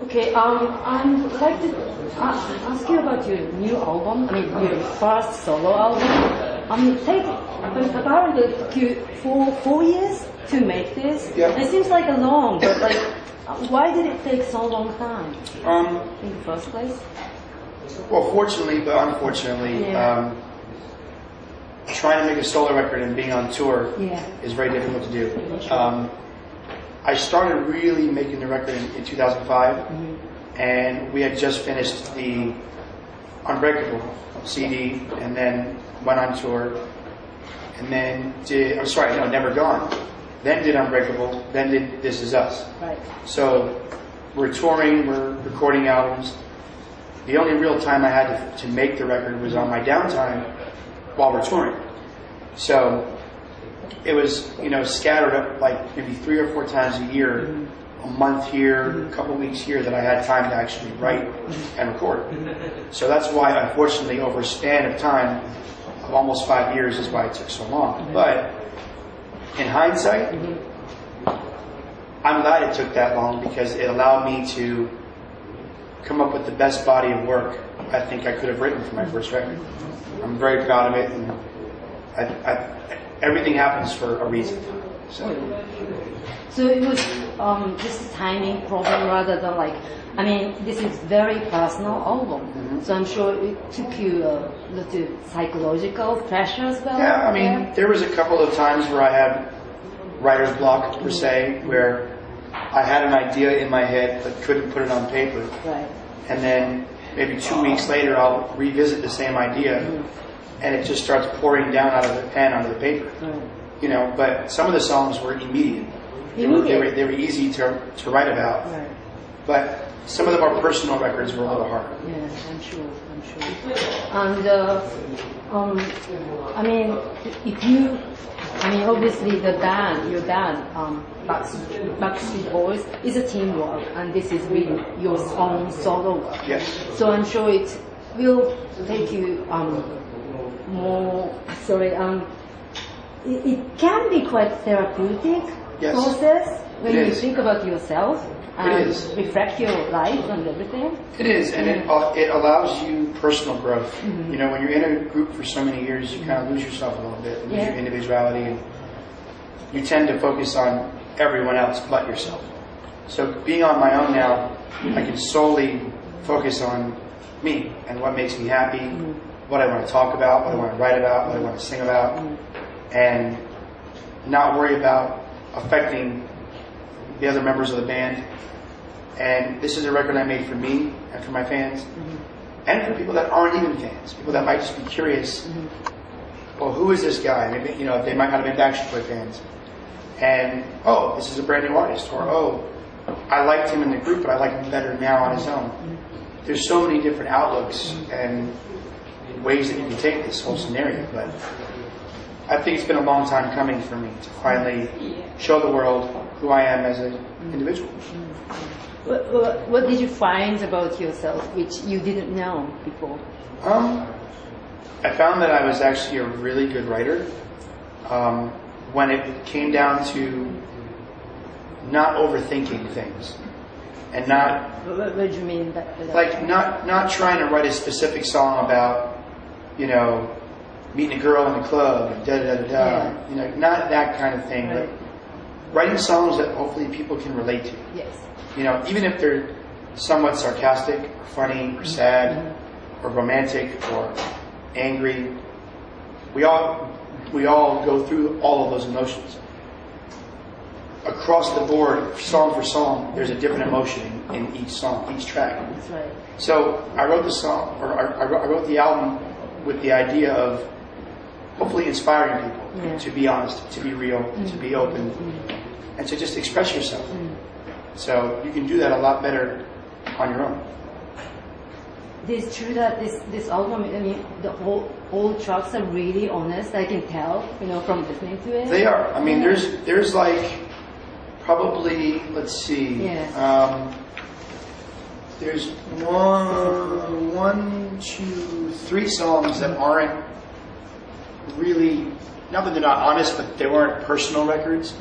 Okay, I'd like to ask you about your new album. I mean, your first solo album. Apparently it took you four years to make this. Yeah. It seems like a long, but like, why did it take so long time in the first place? Well, fortunately, but unfortunately, Yeah. Trying to make a solo record and being on tour is very difficult to do. I started really making the record in 2005, and we had just finished the Unbreakable CD, and then went on tour, and then Never Gone, then did Unbreakable, then did This Is Us. Right. So we're touring, we're recording albums. The only real time I had to make the record was on my downtime while we're touring. So it was, scattered up like maybe 3 or 4 times a year, a month here, a couple weeks here, that I had time to actually write and record. So that's why, unfortunately, over a span of time of almost 5 years is why it took so long. But in hindsight, I'm glad it took that long, because it allowed me to come up with the best body of work I think I could have written for my first record. I'm very proud of it, and everything happens for a reason. So it was just a timing problem rather than this is very personal album. So I'm sure it took you a little psychological pressure as well. Yeah, there was a couple of times where I had writer's block, per se, where I had an idea in my head but couldn't put it on paper. Right. And then maybe 2 weeks later I'll revisit the same idea, and it just starts pouring down out of the pen onto the paper. Right. But some of the songs were immediate. They were easy to write about. Right. But some of the more personal records were a little harder. Yeah, I'm sure. And obviously your band, Backstreet Boys, is a teamwork, and this is really your own solo work. Yes. So I'm sure it will take you it can be quite therapeutic process when you think about yourself and reflect your life and everything. It is, and it allows you personal growth. When you're in a group for so many years, you kind of lose yourself a little bit, lose your individuality, and you tend to focus on everyone else but yourself. So being on my own now, I can solely focus on me and what makes me happy, what I want to talk about, what I want to write about, what I want to sing about, and not worry about affecting the other members of the band. And this is a record I made for me and for my fans, and for people that aren't even fans, people that might just be curious. Well, who is this guy? Maybe they might not have been Backstreet Boy fans, and this is a brand new artist, or I liked him in the group, but I like him better now on his own. There's so many different outlooks and ways that you can take this whole scenario, but I think it's been a long time coming for me to finally show the world who I am as an individual. What did you find about yourself which you didn't know before? I found that I was actually a really good writer when it came down to not overthinking things, and not. What do you mean by that? Like not trying to write a specific song about meeting a girl in the club and da da da da. Not that kind of thing, but writing songs that hopefully people can relate to. Yes. Even if they're somewhat sarcastic, or funny, or sad, or romantic, or angry, we all go through all of those emotions. Across the board, song for song, there's a different emotion in each song, each track. That's right. So I wrote the song, or I wrote the album with the idea of hopefully inspiring people to be honest, to be real, to be open, and to just express yourself. So you can do that a lot better on your own. It is true that this album, the all tracks are really honest. I can tell, from listening to it. They are. There's like probably, let's see. There's one, two, 3 songs that aren't really, not that they're not honest, but they weren't personal records.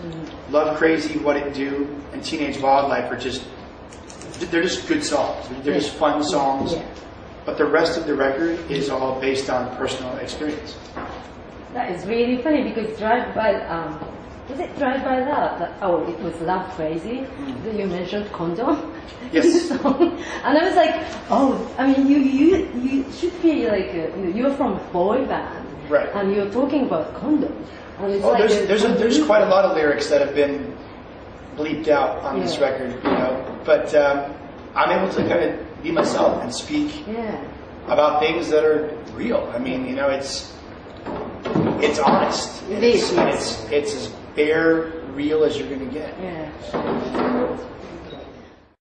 Love Crazy, What It Do, and Teenage Wildlife are just they're just good songs. They're just fun songs. Yeah. But the rest of the record is all based on personal experience. That is really funny because Drive By, was it Drive By Love? Oh, it was Love Crazy that you mentioned Condom. Yes. In the song. And I was like, oh, I mean, you should be like, you're from a boy band. Right. And you're talking about condom. And it's Oh, like there's quite a lot of lyrics that have been bleeped out on this record, you know. But I'm able to kind of be myself and speak about things that are real. I mean, you know, it's honest. It is. It's as bare, real as you're going to get. Yeah.